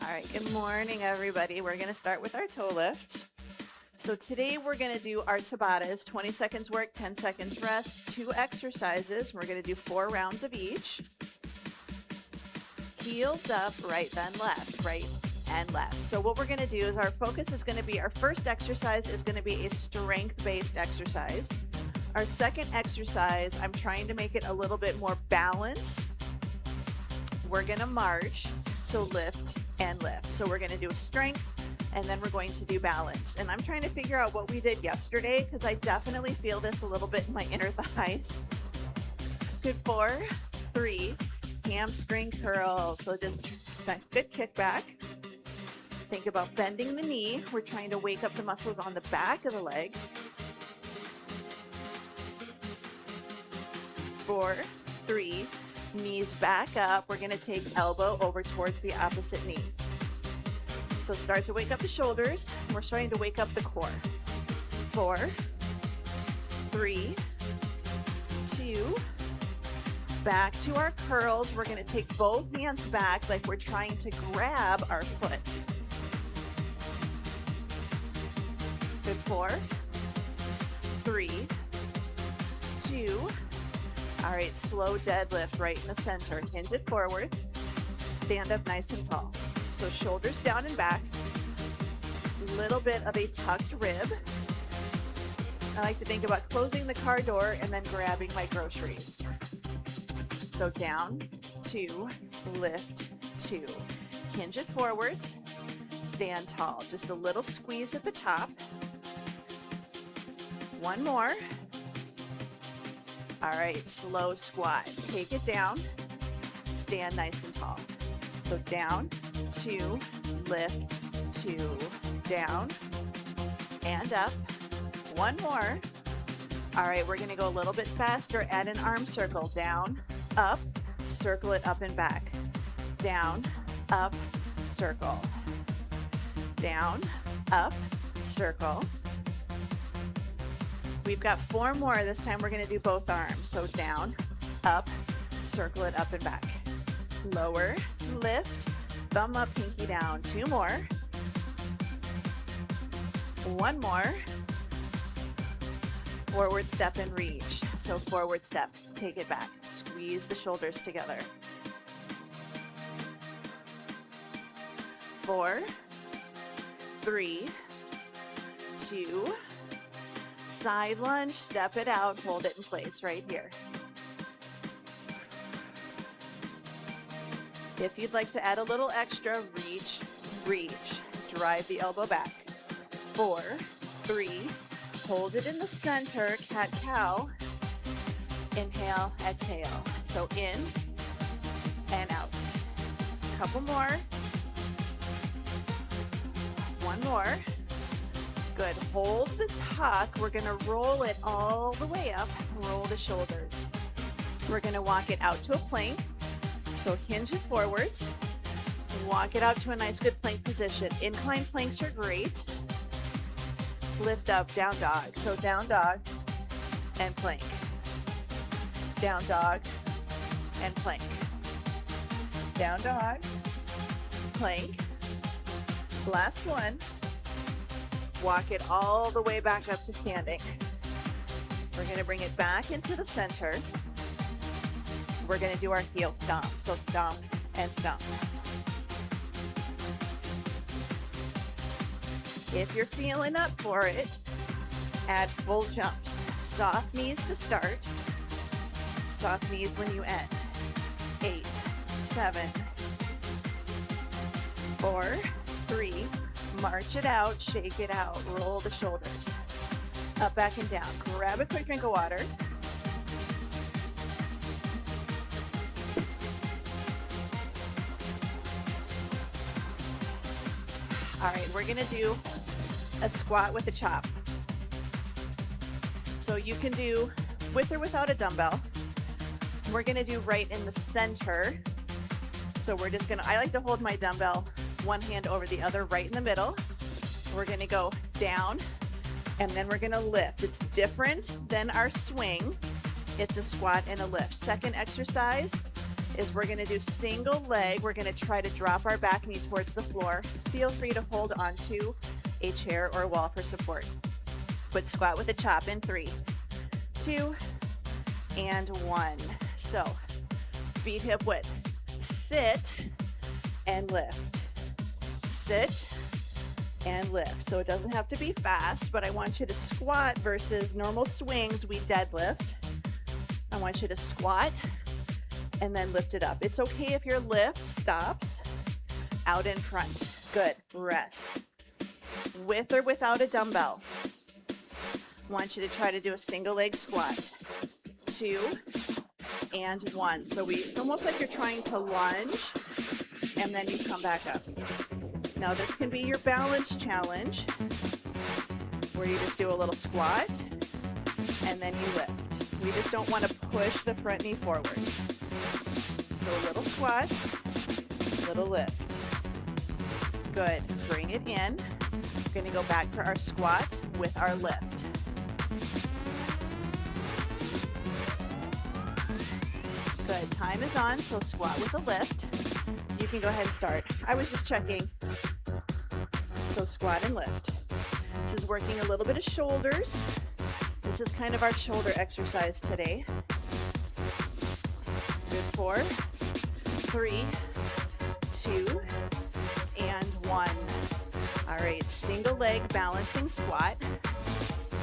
All right, good morning, everybody. We're going to start with our toe lifts. So today we're going to do our Tabatas, 20 seconds work, 10 seconds rest, 2 exercises. We're going to do 4 rounds of each. Heels up, right then left, right and left. So what we're going to do is our focus is going to be, our first exercise is going to be a strength-based exercise. Our second exercise, I'm trying to make it a little bit more balanced. We're going to march, so lift and lift. So we're going to do strength and then we're going to do balance. And I'm trying to figure out what we did yesterday because I definitely feel this a little bit in my inner thighs. Good 4, 3, hamstring curls. So just nice good kickback. Think about bending the knee. We're trying to wake up the muscles on the back of the leg. 4, 3, knees back up. We're going to take elbow over towards the opposite knee. So start to wake up the shoulders. We're starting to wake up the core. 4, 3, 2, back to our curls. We're going to take both hands back like we're trying to grab our foot. Good 4, 3, 2. All right, slow deadlift right in the center. Hinge it forwards. Stand up nice and tall. So shoulders down and back. Little bit of a tucked rib. I like to think about closing the car door and then grabbing my groceries. So down, 2, lift, 2. Hinge it forwards. Stand tall. Just a little squeeze at the top. One more. All right, slow squat. Take it down. Stand nice and tall. So down, 2, lift, 2, down, and up. One more. All right, we're gonna go a little bit faster. Add an arm circle. Down, up, circle it up and back. Down, up, circle. Down, up, circle. We've got 4 more. This time we're gonna do both arms. So down, up, circle it up and back. Lower, lift, thumb up, pinky down. 2 more. 1 more. Forward step and reach. So forward step, take it back. Squeeze the shoulders together. 4, 3, 2, side lunge, step it out, hold it in place right here. If you'd like to add a little extra, reach, reach. Drive the elbow back. 4, 3, hold it in the center, cat-cow. Inhale, exhale. So in and out. Couple more. 1 more. Good. Hold the tuck. We're going to roll it all the way up. Roll the shoulders. We're going to walk it out to a plank. So hinge it forwards. Walk it out to a nice good plank position. Incline planks are great. Lift up, down dog. So down dog and plank. Down dog and plank. Down dog, plank. Last one. Walk it all the way back up to standing. We're going to bring it back into the center. We're going to do our heel stomp. So stomp and stomp. If you're feeling up for it, add full jumps. Soft knees to start. Soft knees when you end. 8, 7, 4, 3, march it out, shake it out, roll the shoulders. Up, back, and down. Grab a quick drink of water. All right, we're gonna do a squat with a chop. So you can do with or without a dumbbell. We're gonna do right in the center. So we're just gonna, I like to hold my dumbbell one hand over the other right in the middle. We're gonna go down and then we're gonna lift. It's different than our swing. It's a squat and a lift. Second exercise, is we're gonna do single leg. We're gonna try to drop our back knee towards the floor. Feel free to hold onto a chair or wall for support. But squat with a chop in 3, 2, and 1. So feet hip width. Sit and lift. Sit and lift. So it doesn't have to be fast, but I want you to squat versus normal swings. We deadlift. I want you to squat and then lift it up. It's okay if your lift stops out in front. Good. Rest. With or without a dumbbell. I want you to try to do a single leg squat. 2 and 1. So it's almost like you're trying to lunge and then you come back up. Now this can be your balance challenge where you just do a little squat and then you lift. We just don't want to push the front knee forward. So a little squat, little lift. Good. Bring it in. We're going to go back for our squat with our lift. Good. Time is on, so squat with a lift. You can go ahead and start. I was just checking. So squat and lift. This is working a little bit of shoulders. This is kind of our shoulder exercise today. Good. 4, 3, 2, and 1. All right, single leg balancing squat.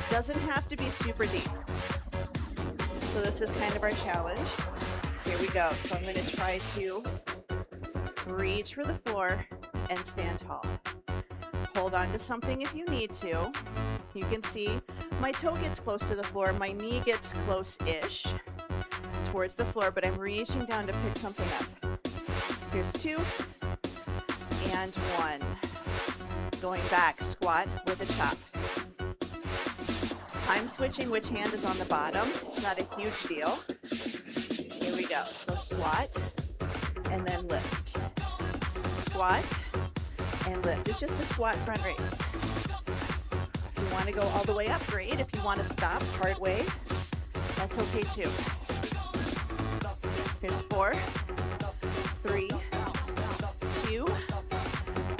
Doesn't have to be super deep. So this is kind of our challenge. Here we go. So I'm going to try to reach for the floor and stand tall. Hold on to something if you need to. You can see my toe gets close to the floor. My knee gets close-ish towards the floor, but I'm reaching down to pick something up. Here's 2 and 1. Going back, squat with a chop. I'm switching which hand is on the bottom. It's not a huge deal. Here we go. So squat and then lift. Squat and lift. It's just a squat front raise. If you want to go all the way up, great. If you want to stop hard way, that's okay too. Here's 4, 3, 2,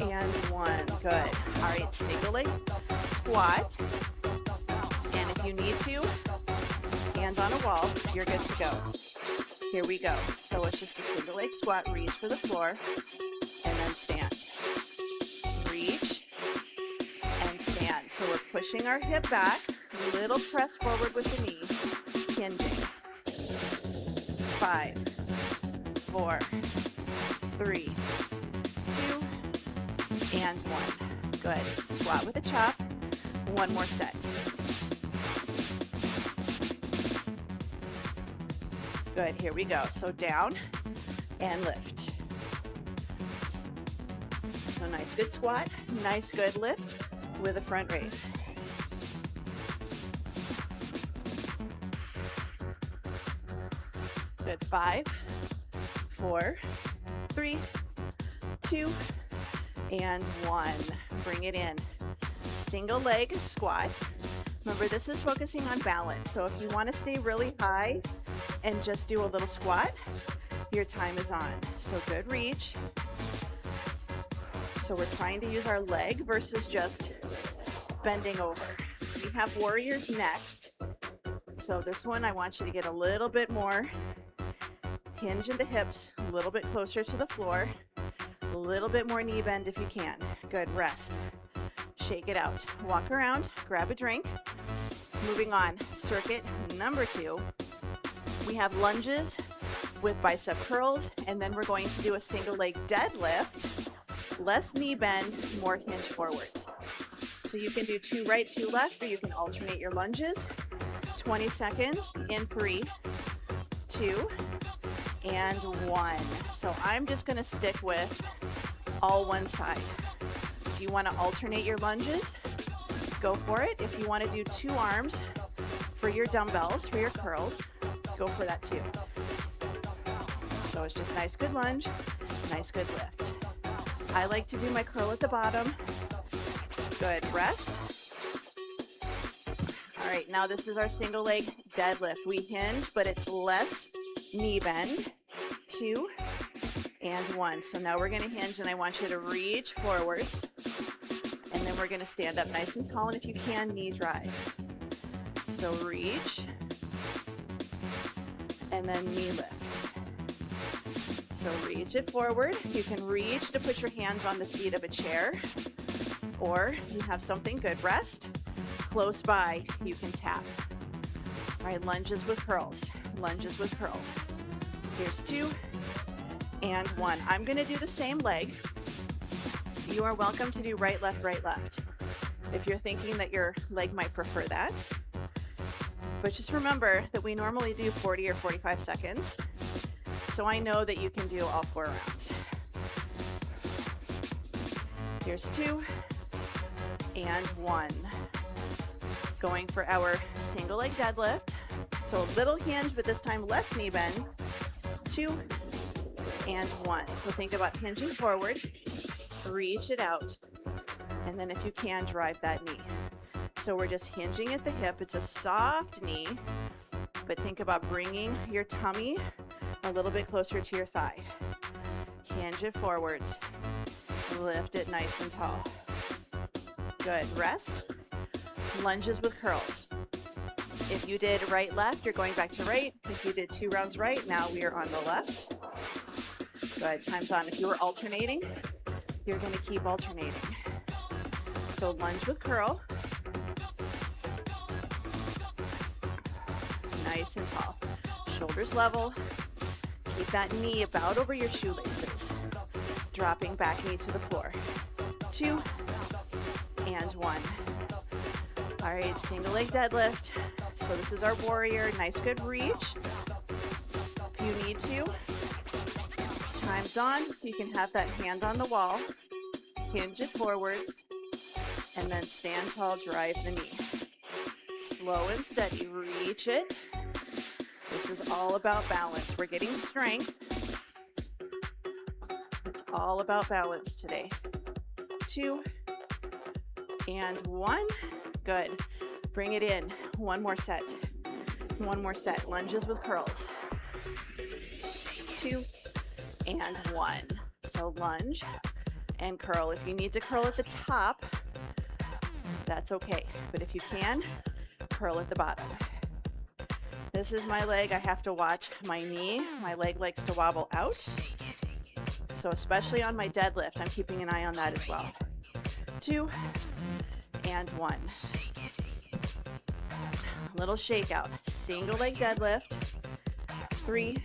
and 1. Good. All right, single leg squat. And if you need to, hands on a wall, you're good to go. Here we go. So it's just a single leg squat, reach for the floor, and then stand. Reach and stand. So we're pushing our hip back, little press forward with the knee, hinging. 5, 4, 3, 2, and 1. Good. Squat with a chop. One more set. Good. Here we go. So down and lift. So nice good squat, nice good lift with a front raise. Good. 5, 4, 3, 2, and 1. Bring it in. Single leg squat. Remember, this is focusing on balance. So if you want to stay really high and just do a little squat, your time is on. So good reach. So we're trying to use our leg versus just bending over. We have warriors next. So this one, I want you to get a little bit more hinge in the hips, a little bit closer to the floor, a little bit more knee bend if you can. Good. Rest. Shake it out. Walk around, grab a drink. Moving on, circuit number 2. We have lunges with bicep curls, and then we're going to do a single leg deadlift. Less knee bend, more hinge forwards. So you can do 2 right, 2 left, or you can alternate your lunges. 20 seconds in 3, 2, and 1. So I'm just going to stick with all one side. If you want to alternate your lunges, go for it. If you want to do 2 arms for your dumbbells, for your curls, go for that too. So it's just nice good lunge, nice good lift. I like to do my curl at the bottom. Good. Rest. All right, now this is our single leg deadlift. We hinge, but it's less knee bend. 2, and 1. So now we're going to hinge, and I want you to reach forwards. And then we're going to stand up nice and tall, and if you can, knee drive. So reach, and then knee lift. So reach it forward. You can reach to put your hands on the seat of a chair, or you have something good. Rest. Close by, you can tap. All right, lunges with curls. Lunges with curls. Here's 2 and 1. I'm going to do the same leg. You are welcome to do right, left, if you're thinking that your leg might prefer that. But just remember that we normally do 40 or 45 seconds. So I know that you can do all 4 rounds. Here's 2 and 1. Going for our single leg deadlift. So a little hinge, but this time less knee bend. 2 and 1. So think about hinging forward, reach it out, and then if you can, drive that knee. So we're just hinging at the hip. It's a soft knee, but think about bringing your tummy a little bit closer to your thigh. Hinge it forwards, lift it nice and tall. Good, rest. Lunges with curls. If you did right, left, you're going back to right. If you did 2 rounds right, now we are on the left. Good, time's on. If you were alternating, you're going to keep alternating. So lunge with curl. Nice and tall. Shoulders level. Keep that knee about over your shoelaces. Dropping back knee to the floor. 2 and 1. All right, single leg deadlift. So this is our warrior. Nice, good reach. If you need to. Time's on, so you can have that hand on the wall. Hinge it forwards. And then stand tall, drive the knee. Slow and steady, reach it. This is all about balance. We're getting strength. It's all about balance today. 2 and 1. Good. Bring it in. One more set. One more set. Lunges with curls. 2 and 1. So lunge and curl. If you need to curl at the top, that's okay. But if you can, curl at the bottom. This is my leg. I have to watch my knee. My leg likes to wobble out. So especially on my deadlift, I'm keeping an eye on that as well. 2 and 1. Little shakeout. Single leg deadlift. 3,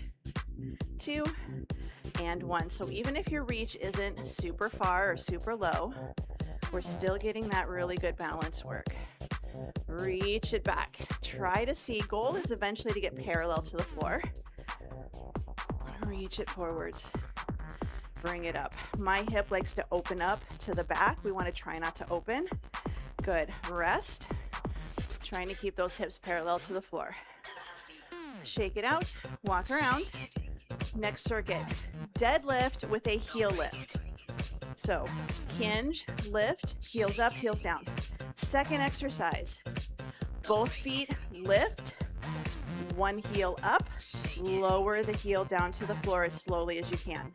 2, and 1. So even if your reach isn't super far or super low, we're still getting that really good balance work. Reach it back. Try to see, goal is eventually to get parallel to the floor. Reach it forwards. Bring it up. My hip likes to open up to the back. We want to try not to open. Good. Rest. Trying to keep those hips parallel to the floor. Shake it out. Walk around. Next circuit. Deadlift with a heel lift. So hinge, lift, heels up, heels down. Second exercise. Both feet lift. One heel up. Lower the heel down to the floor as slowly as you can.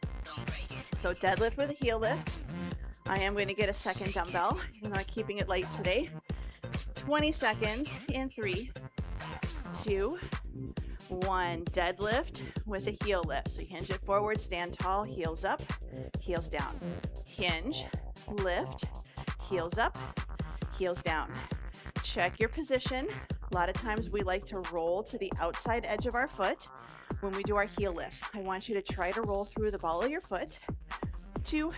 So deadlift with a heel lift. I am going to get a second dumbbell. I'm not keeping it light today. 20 seconds in 3, 2, 1. Deadlift with a heel lift. So you hinge it forward, stand tall, heels up, heels down. Hinge, lift, heels up, heels down. Check your position. A lot of times we like to roll to the outside edge of our foot when we do our heel lifts. I want you to try to roll through the ball of your foot. 2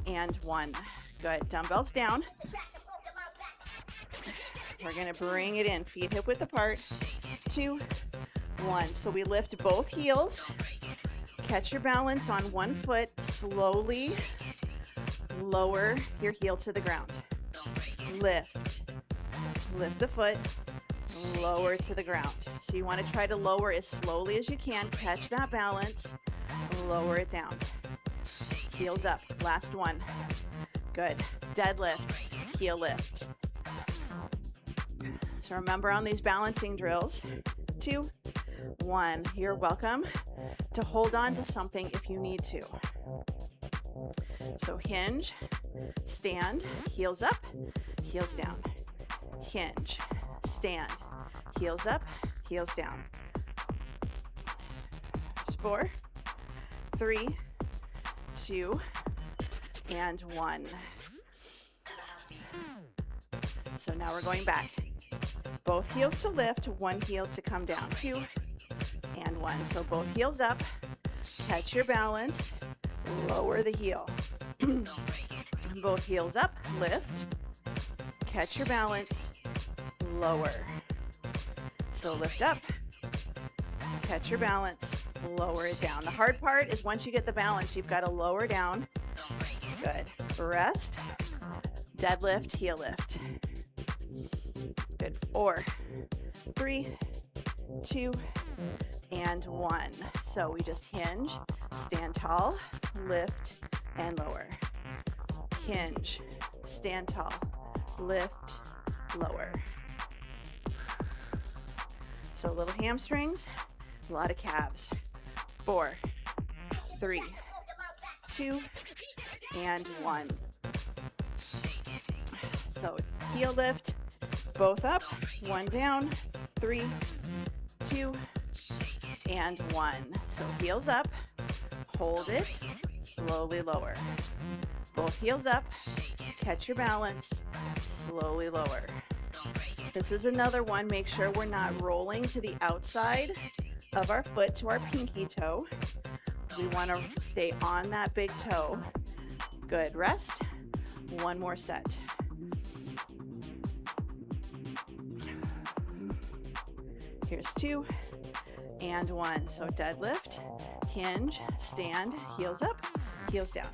and 1. Good. Dumbbells down. We're going to bring it in. Feet hip width apart. 2, 1. So we lift both heels. Catch your balance on one foot. Slowly lower your heel to the ground. Lift. Lift the foot. Lower to the ground. So you want to try to lower as slowly as you can. Catch that balance. Lower it down. Heels up. Last one. Good. Deadlift. Heel lift. So remember on these balancing drills, 2 1. You're welcome to hold on to something if you need to. So hinge, stand, heels up, heels down. Hinge, stand, heels up, heels down. 4, 3, 2, and 1. So now we're going back. Both heels to lift, one heel to come down. 2 and 1. So both heels up, catch your balance, lower the heel. Both heels up, lift, catch your balance, lower. So lift up, catch your balance, lower it down. The hard part is once you get the balance, you've got to lower down. Good. Rest, deadlift, heel lift. Good. 4, 3, 2, and 1. So we just hinge, stand tall, lift, and lower. Hinge, stand tall, lift, lower. So little hamstrings, a lot of calves. 4, 3, 2, and 1. So heel lift, both up, 1 down, 3, 2, and 1. So heels up, hold it, slowly lower. Both heels up, catch your balance, slowly lower. This is another one, make sure we're not rolling to the outside of our foot to our pinky toe. We want to stay on that big toe. Good, rest. One more set. Here's 2 and 1. So deadlift, hinge, stand, heels up, heels down.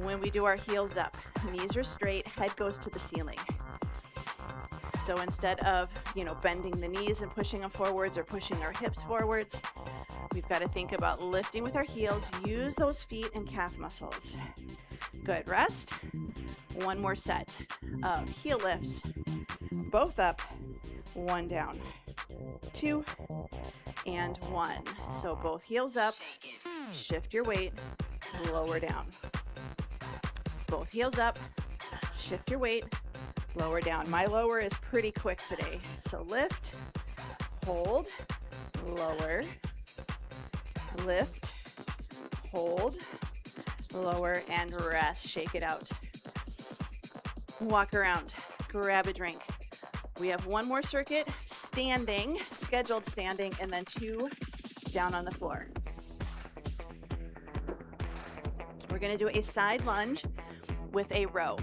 When we do our heels up, knees are straight, head goes to the ceiling. So instead of, bending the knees and pushing them forwards or pushing our hips forwards, we've got to think about lifting with our heels. Use those feet and calf muscles. Good, rest. One more set of heel lifts. Both up, 1 down. 2 and 1. So both heels up, shift your weight, lower down. Both heels up, shift your weight, lower down. My lower is pretty quick today. So lift, hold, lower, lift, hold, lower, and rest. Shake it out. Walk around, grab a drink. We have one more circuit, standing, scheduled standing, and then 2 down on the floor. We're going to do a side lunge with a row.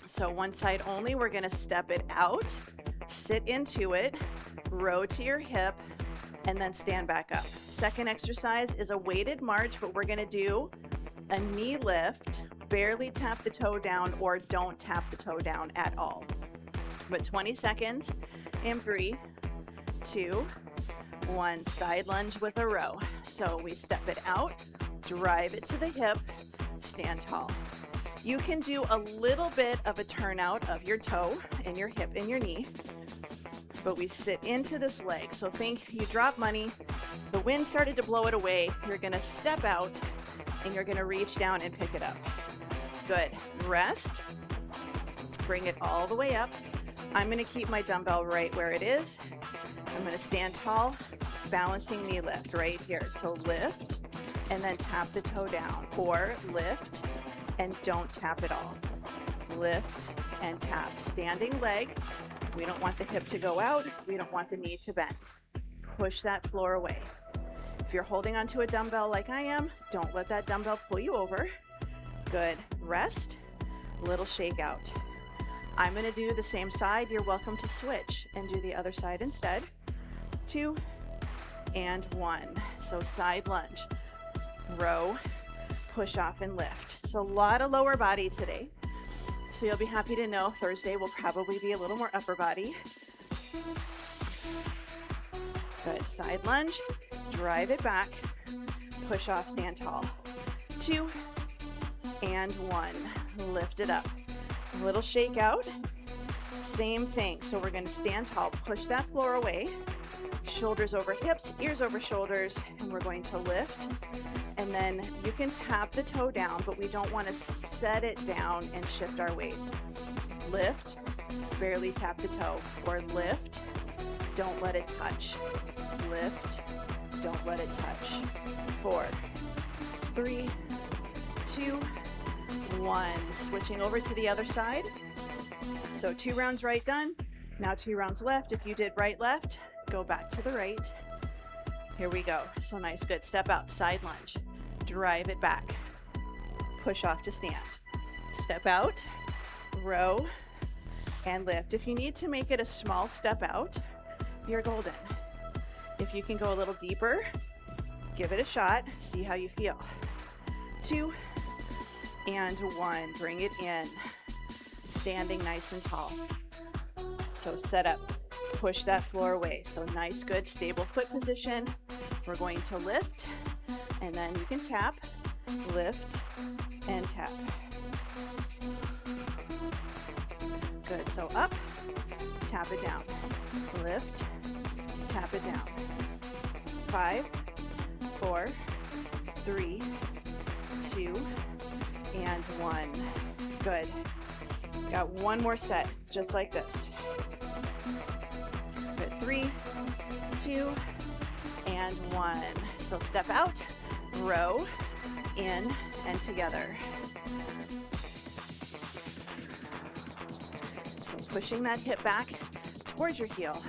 So one side only, we're going to step it out, sit into it, row to your hip, and then stand back up. Second exercise is a weighted march, but we're going to do a knee lift, barely tap the toe down or don't tap the toe down at all. But 20 seconds in 3, 2, 1, side lunge with a row. So we step it out, drive it to the hip, stand tall. You can do a little bit of a turnout of your toe and your hip and your knee, but we sit into this leg. So think you drop money, the wind started to blow it away, you're gonna step out and you're gonna reach down and pick it up. Good, rest, bring it all the way up. I'm gonna keep my dumbbell right where it is. I'm gonna stand tall, balancing knee lift right here. So lift and then tap the toe down, or lift and don't tap it all. Lift and tap. Standing leg. We don't want the hip to go out. We don't want the knee to bend. Push that floor away. If you're holding onto a dumbbell like I am, don't let that dumbbell pull you over. Good. Rest. Little shake out. I'm going to do the same side. You're welcome to switch and do the other side instead. 2 and 1. So side lunge. Row, push off and lift. So a lot of lower body today. So you'll be happy to know Thursday will probably be a little more upper body. Good, side lunge, drive it back, push off, stand tall. 2 and 1, lift it up. A little shake out, same thing. So we're gonna stand tall, push that floor away, Shoulders over hips, ears over shoulders, and we're going to lift. And then you can tap the toe down, but we don't want to set it down and shift our weight. Lift, barely tap the toe, or lift, don't let it touch. Lift, don't let it touch. 4, 3, 2, 1. Switching over to the other side. So 2 rounds right done. Now 2 rounds left. If you did right, left, go back to the right. Here we go. So nice, good. Step out, side lunge. Drive it back. Push off to stand. Step out, row, and lift. If you need to make it a small step out, you're golden. If you can go a little deeper, give it a shot. See how you feel. 2 and 1. Bring it in. Standing nice and tall. So set up. Push that floor away. So nice, good, stable foot position. We're going to lift, and then you can tap, lift, and tap. Good, so up, tap it down. Lift, tap it down. 5, 4, 3, 2, and 1. Good. Got one more set, just like this. Good, 3, 2, and 1. So step out, row, in, and together. So pushing that hip back towards your heel.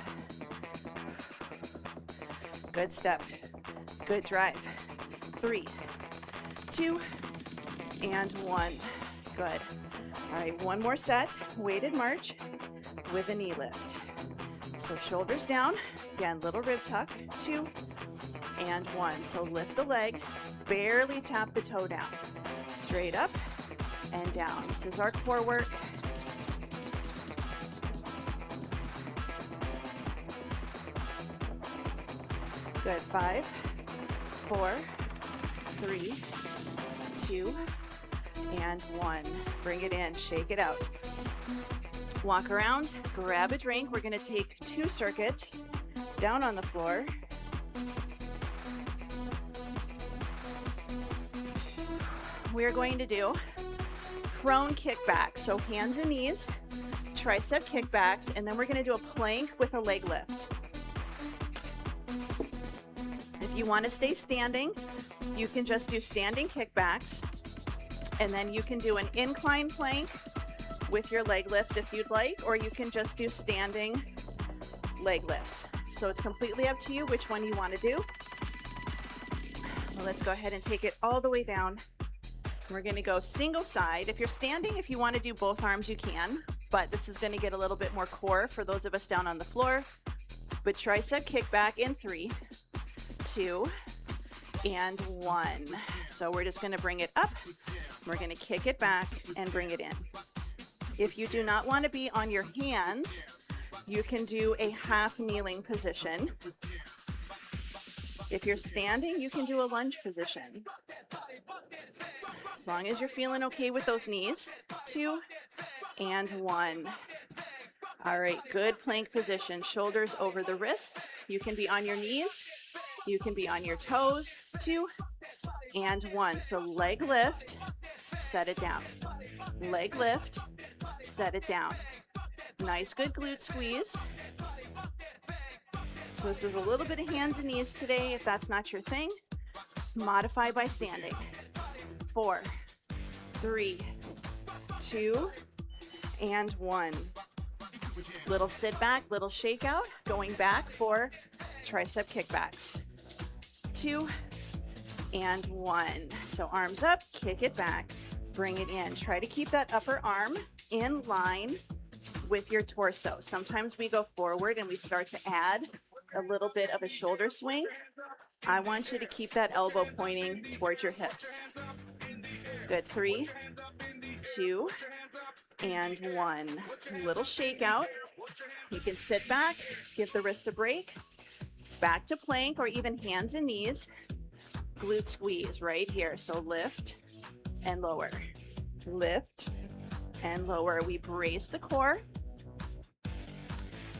Good step, good drive. 3, 2, and 1. Good. All right, one more set, weighted march with a knee lift. So shoulders down, again, little rib tuck, 2 and 1. So lift the leg, barely tap the toe down. Straight up and down. This is our core work. Good, 5, 4, 3, 2, and 1. Bring it in, shake it out. Walk around, grab a drink. We're gonna take 2 circuits down on the floor. We're going to do prone kickback. So hands and knees, tricep kickbacks, and then we're gonna do a plank with a leg lift. If you wanna stay standing, you can just do standing kickbacks, and then you can do an incline plank with your leg lift if you'd like, or you can just do standing leg lifts. So it's completely up to you which one you want to do. Well, let's go ahead and take it all the way down. We're going to go single side. If you're standing, if you want to do both arms, you can, but this is going to get a little bit more core for those of us down on the floor. But tricep kickback in 3, 2, and 1. So we're just going to bring it up. We're going to kick it back and bring it in. If you do not want to be on your hands, you can do a half kneeling position. If you're standing, you can do a lunge position. As long as you're feeling okay with those knees. 2 and 1. All right, good plank position. Shoulders over the wrists. You can be on your knees. You can be on your toes. 2 and 1. So leg lift, set it down. Leg lift, set it down. Nice, good glute squeeze. So this is a little bit of hands and knees today. If that's not your thing, modify by standing. 4, 3, 2, and 1. Little sit back, little shake out, going back for tricep kickbacks. 2 and 1. So arms up, kick it back, bring it in. Try to keep that upper arm in line with your torso. Sometimes we go forward and we start to add a little bit of a shoulder swing. I want you to keep that elbow pointing towards your hips. Good, 3, 2, and 1. Little shake out. You can sit back, give the wrists a break, back to plank or even hands and knees. Glute squeeze right here. So lift and lower, lift and lower. We brace the core.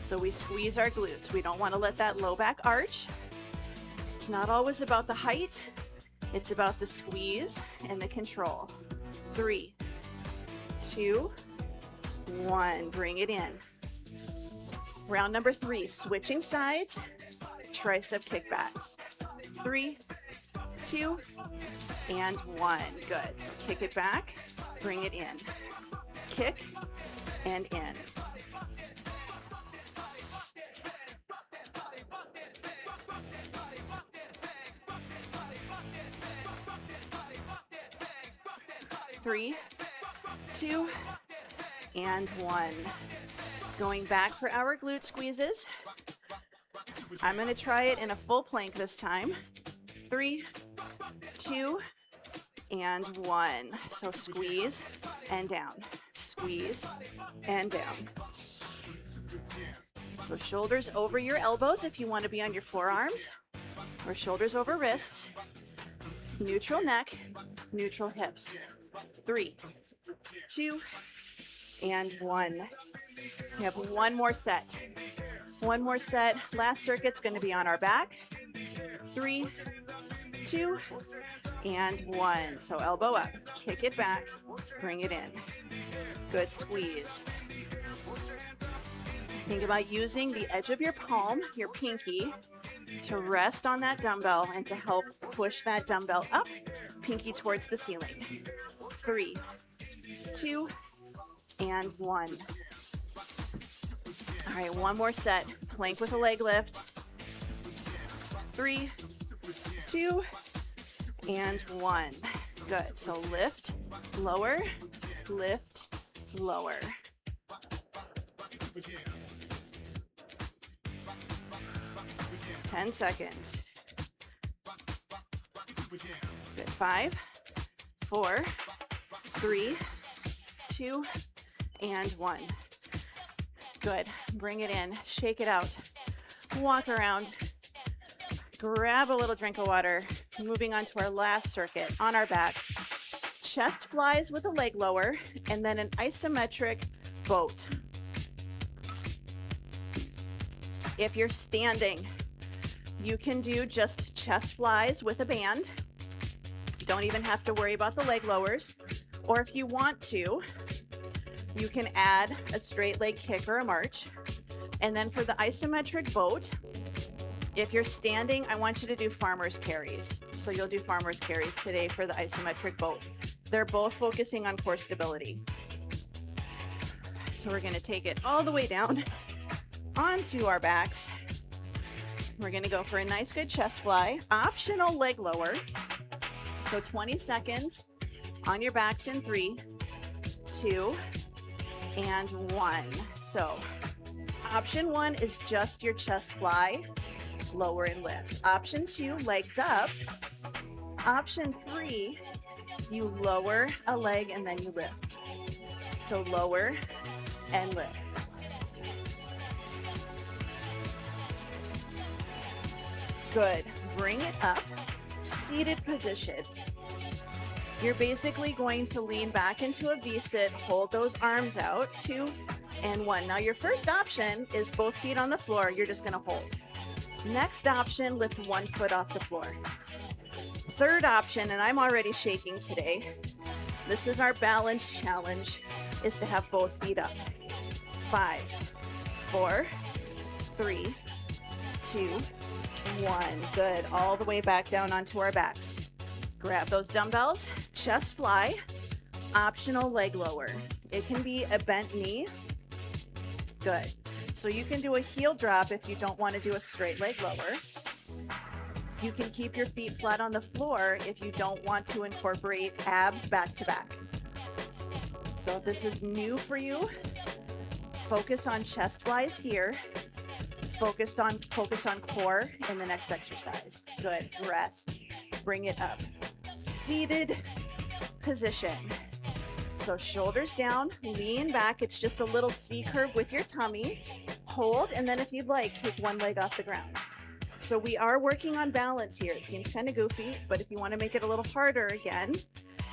So we squeeze our glutes. We don't want to let that low back arch. It's not always about the height. It's about the squeeze and the control. 3, 2, 1. Bring it in. Round number 3, switching sides, tricep kickbacks. 3, 2, and 1. Good. So kick it back, bring it in. Kick and in. Three, 2, and 1. Going back for our glute squeezes. I'm going to try it in a full plank this time. 3, 2, and 1. So squeeze and down. Squeeze and down. So shoulders over your elbows if you want to be on your forearms, or shoulders over wrists. Neutral neck, neutral hips. 3, 2, and 1. We have one more set. One more set. Last circuit's going to be on our back. 3, 2, and 1. So elbow up, kick it back, bring it in. Good squeeze. Think about using the edge of your palm, your pinky, to rest on that dumbbell and to help push that dumbbell up, pinky towards the ceiling. 3, 2, and 1. All right, one more set. Plank with a leg lift. 3, 2, and 1. Good. So lift, lower, lift, lower. Ten seconds. Good. 5, 4, 3, 2, and 1. Good. Bring it in. Shake it out. Walk around. Grab a little drink of water. Moving on to our last circuit on our backs. Chest flies with a leg lower, and then an isometric boat. If you're standing, you can do just chest flies with a band. You don't even have to worry about the leg lowers. Or if you want to, you can add a straight leg kick or a march. And then for the isometric boat, if you're standing, I want you to do farmer's carries. So you'll do farmer's carries today for the isometric boat. They're both focusing on core stability. So we're going to take it all the way down onto our backs. We're going to go for a nice good chest fly, optional leg lower. So 20 seconds on your backs in 3, 2, and 1. So option 1 is just your chest fly, lower and lift. Option 2, legs up. Option 3, you lower a leg and then you lift. So lower and lift. Good. Bring it up. Seated position. You're basically going to lean back into a V-sit, hold those arms out, 2 and 1. Now your first option is both feet on the floor. You're just going to hold. Next option, lift one foot off the floor. Third option, and I'm already shaking today, this is our balance challenge, is to have both feet up. 5, 4, 3, 2, 1. Good. All the way back down onto our backs. Grab those dumbbells, chest fly, optional leg lower. It can be a bent knee. Good. So you can do a heel drop if you don't want to do a straight leg lower. You can keep your feet flat on the floor if you don't want to incorporate abs back to back. So if this is new for you, focus on chest flies here. Focus on core in the next exercise. Good. Rest. Bring it up. Seated position. So shoulders down, lean back. It's just a little C curve with your tummy. Hold, and then if you'd like, take one leg off the ground. So we are working on balance here. It seems kind of goofy, but if you want to make it a little harder again,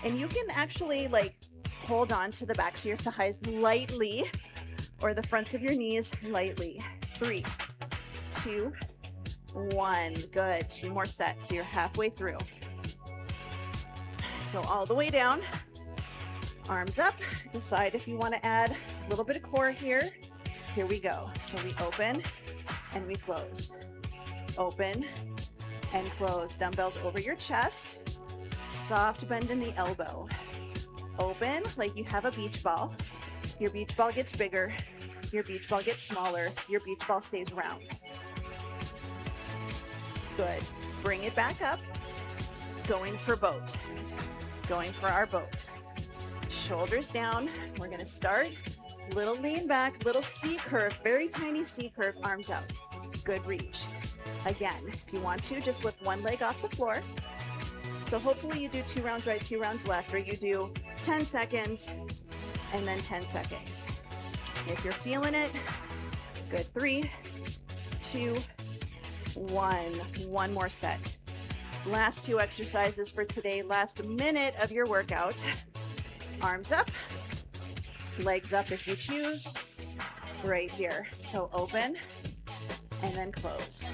and you can actually like hold on to the backs of your thighs lightly or the fronts of your knees lightly. 3, 2, 1. Good. 2 more sets. So you're halfway through. So all the way down, arms up. Decide if you want to add a little bit of core here. Here we go. So we open and we close. Open and close. Dumbbells over your chest. Soft bend in the elbow. Open like you have a beach ball. Your beach ball gets bigger. Your beach ball gets smaller. Your beach ball stays round. Good. Bring it back up. Going for boat. Going for our boat. Shoulders down. We're going to start. Little lean back, little C curve, very tiny C curve, arms out. Good reach. Again, if you want to, just lift one leg off the floor. So hopefully you do 2 rounds right, 2 rounds left, or you do 10 seconds and then 10 seconds. If you're feeling it, good. 3, 2, 1. One more set. Last 2 exercises for today, last minute of your workout. Arms up, legs up if you choose, right here. So open and then close.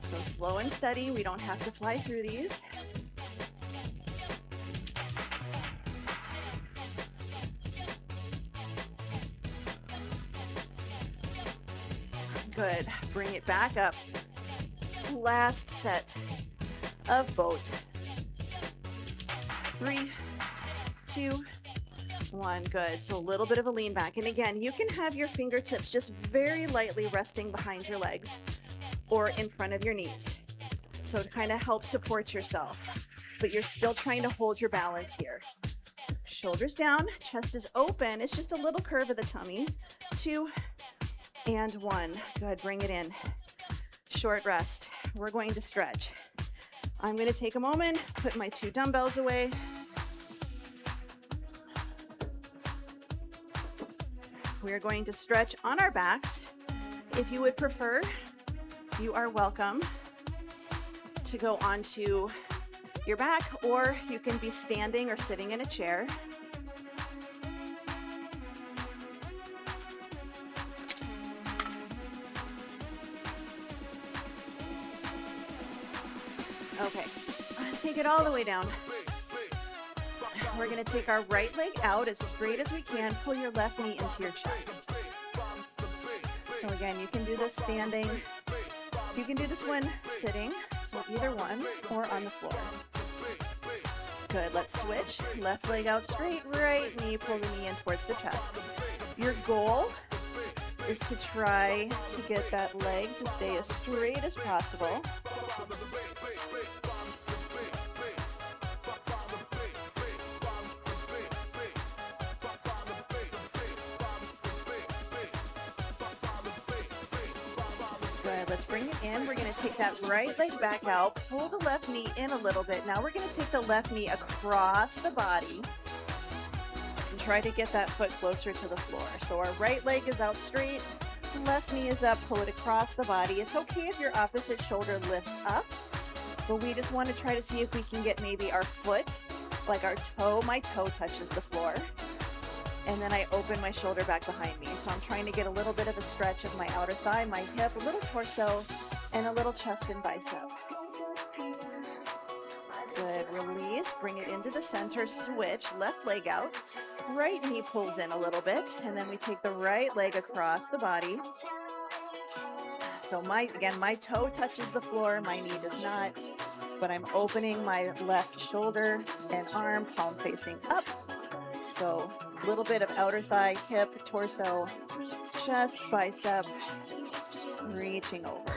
So slow and steady, we don't have to fly through these. Good, bring it back up. Last set of boat. 3, 2, 1. Good. So a little bit of a lean back. And again, you can have your fingertips just very lightly resting behind your legs or in front of your knees. So to kind of help support yourself, but you're still trying to hold your balance here. Shoulders down, chest is open. It's just a little curve of the tummy. 2 and 1. Good. Bring it in. Short rest. We're going to stretch. I'm going to take a moment, put my 2 dumbbells away. We're going to stretch on our backs. If you would prefer, you are welcome to go onto your back, or you can be standing or sitting in a chair. Okay, let's take it all the way down. We're going to take our right leg out as straight as we can. Pull your left knee into your chest. So again, you can do this standing. You can do this one sitting, so either one, or on the floor. Good, let's switch. Left leg out straight, right knee, pull the knee in towards the chest. Your goal is to try to get that leg to stay as straight as possible. Let's bring it in. We're going to take that right leg back out, pull the left knee in a little bit. Now we're going to take the left knee across the body and try to get that foot closer to the floor. So our right leg is out straight, left knee is up, pull it across the body. It's okay if your opposite shoulder lifts up, but we just want to try to see if we can get maybe our foot, like our toe, my toe touches the floor. And then I open my shoulder back behind me. So I'm trying to get a little bit of a stretch of my outer thigh, my hip, a little torso, and a little chest and bicep. Good, release, bring it into the center, switch, left leg out, right knee pulls in a little bit, and then we take the right leg across the body. So my toe touches the floor, my knee does not, but I'm opening my left shoulder and arm, palm facing up. So a little bit of outer thigh, hip, torso, chest, bicep, reaching over.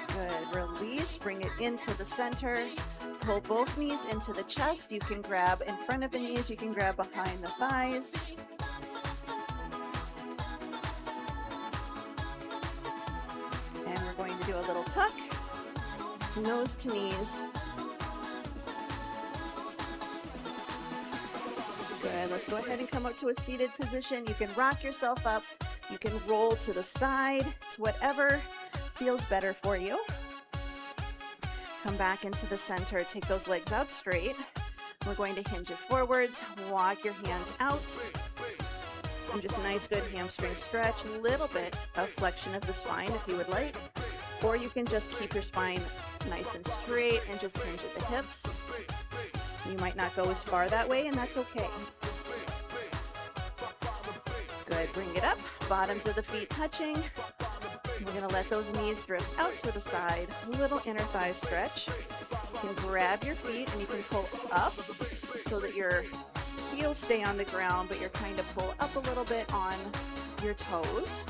Good, release, bring it into the center, pull both knees into the chest. You can grab in front of the knees, you can grab behind the thighs. And we're going to do a little tuck, nose to knees. Good, let's go ahead and come up to a seated position. You can rock yourself up. You can roll to the side. It's whatever feels better for you. Come back into the center. Take those legs out straight. We're going to hinge it forwards, walk your hands out, and just a nice good hamstring stretch, a little bit of flexion of the spine if you would like, or you can just keep your spine nice and straight and just hinge at the hips. You might not go as far that way, and that's okay. Good, bring it up, bottoms of the feet touching. We're gonna let those knees drift out to the side, a little inner thigh stretch. You can grab your feet and you can pull up so that your heels stay on the ground, but you're trying to pull up a little bit on your toes.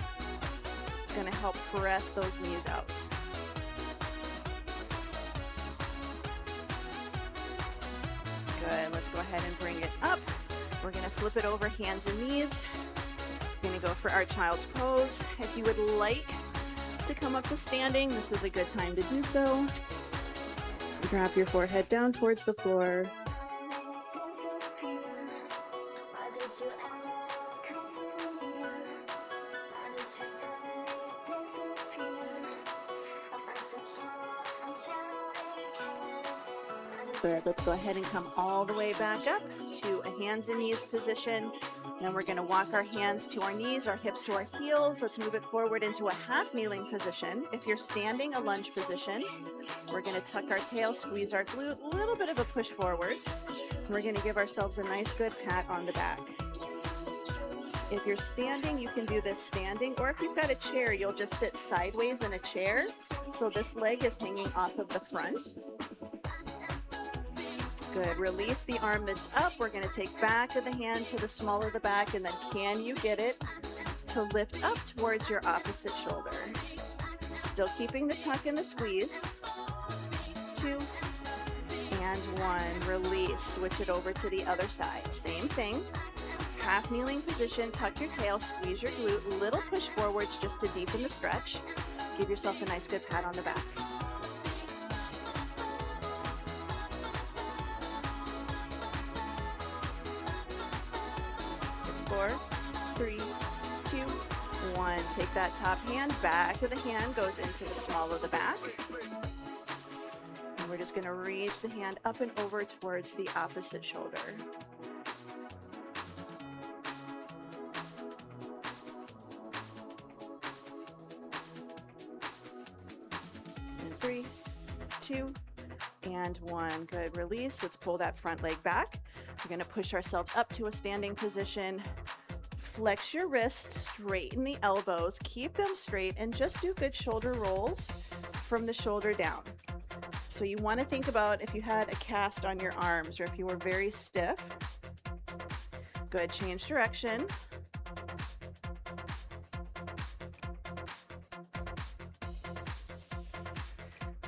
It's gonna help press those knees out. Good, let's go ahead and bring it up. We're gonna flip it over, hands and knees. We're gonna go for our child's pose. If you would like to come up to standing, this is a good time to do so. Drop your forehead down towards the floor. Good, let's go ahead and come all the way back up to a hands and knees position. Then we're gonna walk our hands to our knees, our hips to our heels. Let's move it forward into a half kneeling position. If you're standing, a lunge position. We're gonna tuck our tail, squeeze our glute, a little bit of a push forwards. We're gonna give ourselves a nice good pat on the back. If you're standing, you can do this standing, or if you've got a chair, you'll just sit sideways in a chair. So this leg is hanging off of the front. Good, release the arm that's up. We're gonna take back of the hand to the small of the back, and then can you get it to lift up towards your opposite shoulder? Still keeping the tuck and the squeeze. 2 and 1, release, switch it over to the other side. Same thing, half kneeling position, tuck your tail, squeeze your glute, little push forwards just to deepen the stretch. Give yourself a nice good pat on the back. 4, 3, 2, 1. Take that top hand, back of the hand goes into the small of the back. And we're just gonna reach the hand up and over towards the opposite shoulder. And 3, 2, and 1. Good, release. Let's pull that front leg back. We're gonna push ourselves up to a standing position. Flex your wrists, straighten the elbows, keep them straight, and just do good shoulder rolls from the shoulder down. So you wanna think about if you had a cast on your arms or if you were very stiff. Good, change direction.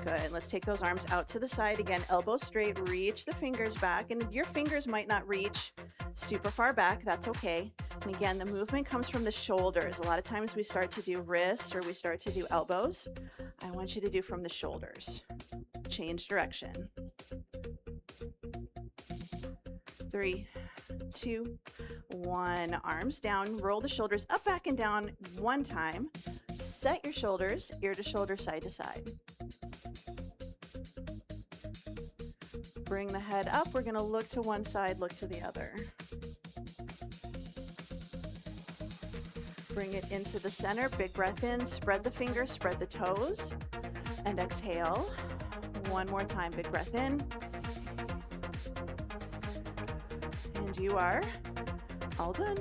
Good, let's take those arms out to the side. Again, elbows straight, reach the fingers back, and your fingers might not reach super far back, that's okay. And again, the movement comes from the shoulders. A lot of times we start to do wrists or we start to do elbows. I want you to do from the shoulders. Change direction. 3, 2, 1. Arms down, roll the shoulders up, back, and down one time. Set your shoulders, ear to shoulder, side to side. Bring the head up. We're gonna look to one side, look to the other. Bring it into the center, big breath in, spread the fingers, spread the toes, and exhale. One more time, big breath in. And you are all done.